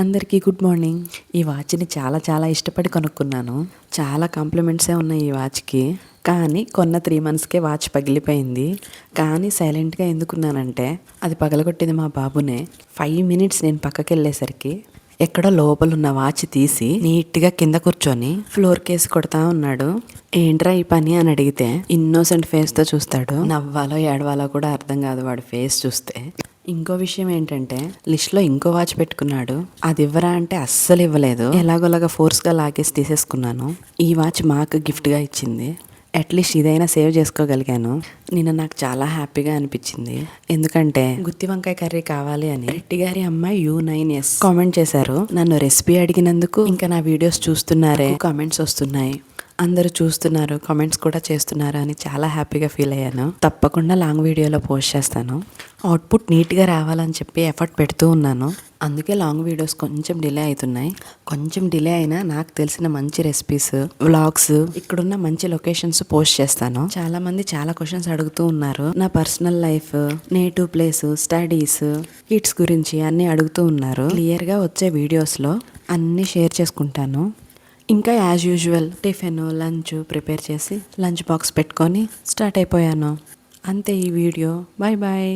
అందరికీ good morning. ఈ వాచ్ని చాలా చాలా ఇష్టపడి కొనుక్కున్నాను. చాలా కాంప్లిమెంట్సే ఉన్నాయి ఈ వాచ్కి. కానీ కొన్న 3 monthsకే వాచ్ పగిలిపోయింది. కానీ సైలెంట్గా ఎందుకున్నానంటే అది పగలగొట్టింది మా బాబునే. 5 minutes నేను పక్కకి వెళ్ళేసరికి ఎక్కడో లోపల ఉన్న వాచ్ తీసి నీట్గా కింద కూర్చొని ఫ్లోర్ కేసి కొడతా ఉన్నాడు. ఏంట్రా ఈ పని అని అడిగితే ఇన్నోసెంట్ ఫేస్తో చూస్తాడు. నవ్వాలో ఏడవాలో కూడా అర్థం కాదు వాడి ఫేస్ చూస్తే. ఇంకో విషయం ఏంటంటే లిస్ట్లో ఇంకో వాచ్ పెట్టుకున్నాడు. అది ఇవ్వరా అంటే అస్సలు ఇవ్వలేదు. ఎలాగోలాగా ఫోర్స్గా లాగేసి తీసేసుకున్నాను. ఈ వాచ్ మాకు గిఫ్ట్గా ఇచ్చింది. అట్లీస్ట్ ఇదైనా సేవ్ చేసుకోగలిగాను. నిన్న నాకు చాలా హ్యాపీగా అనిపించింది. ఎందుకంటే గుత్తి వంకాయ కర్రీ కావాలి అని రెడ్డి గారి అమ్మాయి U9S కామెంట్ చేశారు. నన్ను రెసిపీ అడిగినందుకు ఇంకా నా వీడియోస్ చూస్తున్నారే కామెంట్స్ వస్తున్నాయి. అందరూ చూస్తున్నారు, కామెంట్స్ కూడా చేస్తున్నారు అని చాలా హ్యాపీగా ఫీల్ అయ్యాను. తప్పకుండా లాంగ్ వీడియోలో పోస్ట్ చేస్తాను. అవుట్పుట్ నీట్గా రావాలని చెప్పి ఎఫర్ట్ పెడుతూ ఉన్నాను. అందుకే లాంగ్ వీడియోస్ కొంచెం డిలే అవుతున్నాయి. కొంచెం డిలే అయినా నాకు తెలిసిన మంచి రెసిపీస్, వ్లాగ్స్, ఇక్కడున్న మంచి లొకేషన్స్ పోస్ట్ చేస్తాను. చాలా మంది చాలా క్వశ్చన్స్ అడుగుతూ ఉన్నారు. నా personal life, native place, studies, kids గురించి అన్నీ అడుగుతూ ఉన్నారు. క్లియర్గా వచ్చే వీడియోస్లో అన్నీ షేర్ చేసుకుంటాను. ఇంకా as usual tiffin, lunch prepare చేసి లంచ్ బాక్స్ పెట్టుకొని స్టార్ట్ అయిపోయాను. అంతే ఈ వీడియో. Bye bye.